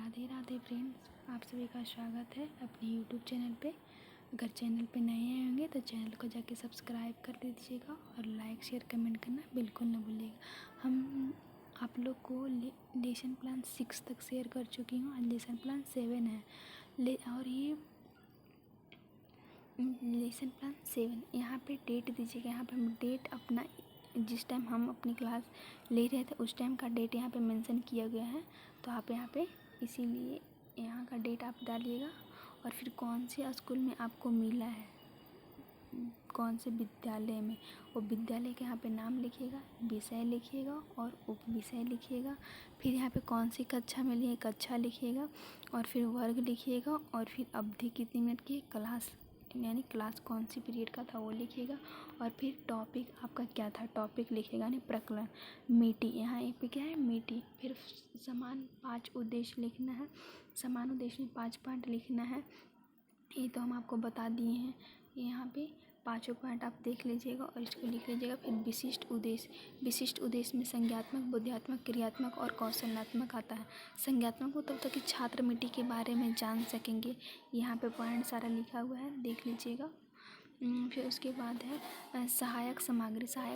Radhe Radhe friends, आप सभी का स्वागत है अपने यूट्यूब चैनल पे। अगर चैनल पे नए आए होंगे तो चैनल को जाके सब्सक्राइब कर दीजिएगा और लाइक शेयर कमेंट करना बिल्कुल ना भूलिएगा। हम आप लोग को लेसन प्लान 6 तक शेयर कर चुकी हूँ, आज लेसन प्लान 7 है। और ये लेसन प्लान 7 यहाँ पे डेट दीजिएगा। यहाँ पे हम डेट अपना जिस टाइम हम अपनी क्लास ले रहे थे उस टाइम का डेट यहाँ पे मेंशन किया गया है, तो आप यहाँ पे इसीलिए यहाँ का डेट आप डालिएगा। और फिर कौन से स्कूल में आपको मिला है, कौन से विद्यालय में, वो विद्यालय के यहाँ पे नाम लिखिएगा, विषय लिखिएगा और उप विषय लिखिएगा। फिर यहाँ पे कौन सी कक्षा मिली है कक्षा लिखिएगा और फिर वर्ग लिखिएगा और फिर अवधि कितनी मिनट की, क्लास यानी क्लास कौन सी पीरियड का था वो लिखिएगा। और फिर टॉपिक आपका क्या था टॉपिक लिखिएगा, यानी प्रकरण मीटी, यहाँ पे क्या है मीटी। फिर समान 5 उद्देश्य लिखना है, समान उद्देश्य में 5 पॉइंट लिखना है। ये तो हम आपको बता दिए हैं, यहाँ पे 5 पॉइंट आप देख लीजिएगा और इसको लिख लीजिएगा। फिर विशिष्ट उद्देश्य में संज्ञात्मक, बोधात्मक, क्रियात्मक और कौशल्यात्मक आता है। संज्ञात्मक को तब तक कि छात्र मिट्टी के बारे में जान सकेंगे, यहाँ पे पॉइंट सारा लिखा हुआ है, देख लीजिएगा। फिर उसके बाद है सहायक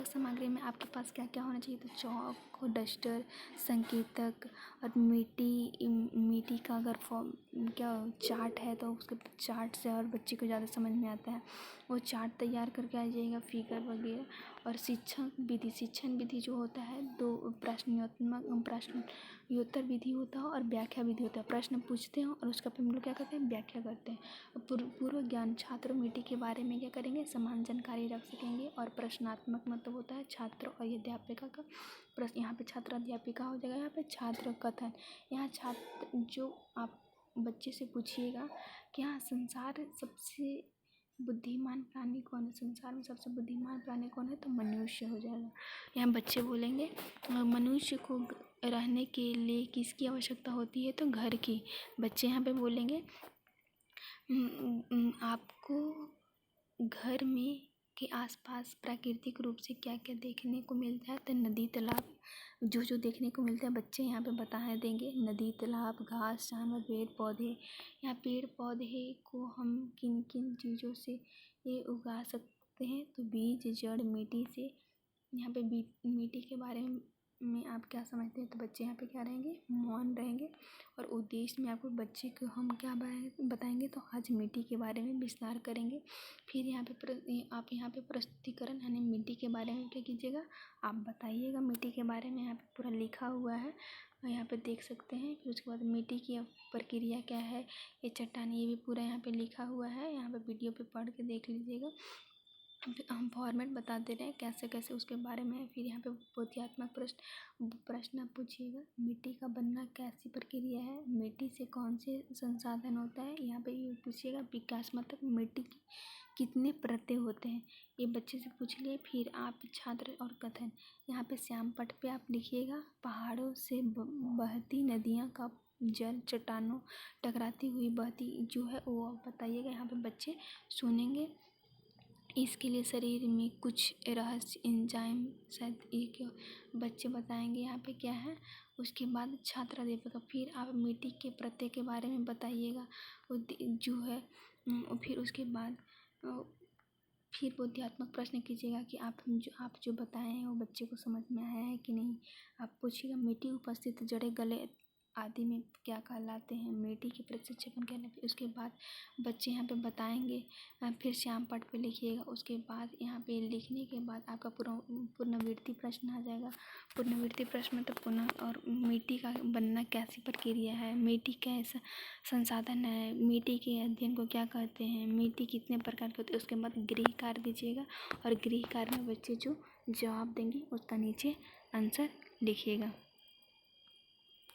सामग्री में आपके पास क्या क्या होना चाहिए, तो चौक, डस्टर, संकेतक और मिट्टी का अगर फॉर्म क्या चार्ट है तो उसके चार्ट से और बच्चे को ज़्यादा समझ में आता है, वो चार्ट तैयार करके आ जाइएगा, फिगर वगैरह। और शिक्षण विधि जो होता है 2 प्रश्नोत्तर विधि होता है और व्याख्या विधि होता है। प्रश्न पूछते हैं और उसका हम लोग क्या करते हैं, व्याख्या करते हैं। पूर्व ज्ञान छात्र मिट्टी के बारे में क्या करेंगे, समान जानकारी रख सकेंगे। और प्रश्नात्मक मतलब होता है छात्र और अध्यापिका का प्रश्न, यहाँ पे छात्र अध्यापिका हो जाएगा, यहाँ पे छात्र कथन। यहाँ छात्र जो आप बच्चे से पूछिएगा कि हाँ संसार सबसे बुद्धिमान प्राणी कौन है, संसार में सबसे बुद्धिमान प्राणी कौन है, तो मनुष्य हो जाएगा। यहाँ बच्चे बोलेंगे मनुष्य को रहने के लिए किसकी आवश्यकता होती है, तो घर की। बच्चे यहाँ पे बोलेंगे आपको घर में के आसपास प्राकृतिक रूप से क्या क्या देखने को मिलता है, तो नदी तालाब जो देखने को मिलता है बच्चे यहाँ पे बता देंगे। नदी तालाब, घास, जानवर, पेड़ पौधे। यहाँ पेड़ पौधे को हम किन किन चीज़ों से ये उगा सकते हैं, तो बीज, जड़, मिट्टी से। यहाँ पे मिट्टी के बारे में आप क्या समझते हैं, तो बच्चे यहाँ पे क्या रहेंगे, मौन रहेंगे। और उद्देश्य में आपको बच्चे को हम क्या बताएंगे, तो आज मिट्टी के बारे में विस्तार करेंगे। फिर यहाँ पे आप यहाँ पे प्रस्तुतिकरण यानी मिट्टी के बारे में क्या कीजिएगा, आप बताइएगा मिट्टी के बारे में। यहाँ पे पूरा लिखा हुआ है, यहाँ पे देख सकते हैं। फिर उसके बाद मिट्टी की प्रक्रिया क्या है, ये चट्टान, ये भी पूरा यहाँ पे लिखा हुआ है, यहाँ पे वीडियो पे पढ़ के देख लीजिएगा। हम फॉर्मेट बता दे रहे हैं कैसे कैसे उसके बारे में। फिर यहाँ पे बोधात्मक प्रश्न पूछिएगा, मिट्टी का बनना कैसी प्रक्रिया है, मिट्टी से कौन से संसाधन होता है। यहाँ पे ये पूछिएगा विकास मतलब मिट्टी की कितने परतें होते हैं, ये बच्चे से पूछ लिए। फिर आप छात्र और कथन, यहाँ पे श्याम पट पे आप लिखिएगा पहाड़ों से बहती नदियाँ का जल चट्टानों टकराती हुई बहती जो है वो बताइएगा। यहाँ पे बच्चे सुनेंगे। इसके लिए शरीर में कुछ रहस्य एंजाइम शायद एक बच्चे बताएंगे यहाँ पे क्या है। उसके बाद छात्र अध्यापक, फिर आप मिट्टी के प्रत्यय के बारे में बताइएगा जो है। फिर उसके बाद फिर बोधात्मक प्रश्न कीजिएगा कि आप जो बताए हैं वो बच्चे को समझ में आया है कि नहीं। आप पूछिएगा मिट्टी उपस्थित जड़े गले आदि में क्या कहलाते हैं, मिट्टी के प्रशिक्षण कहलाते हैं। उसके बाद बच्चे यहाँ पे बताएंगे। फिर श्याम पट पे लिखिएगा। उसके बाद यहाँ पे लिखने के बाद आपका पुनरावृत्ति प्रश्न आ जाएगा। पुनरावृत्ति प्रश्न मतलब पुनः, और मिट्टी का बनना कैसी प्रक्रिया है, मिट्टी कैसा संसाधन है, मिट्टी के अध्ययन को क्या कहते हैं, मिट्टी कितने प्रकार के होते हैं। उसके बाद गृह कार्य दीजिएगा और गृह कार्य में बच्चे जो जवाब देंगे उसका नीचे आंसर लिखिएगा।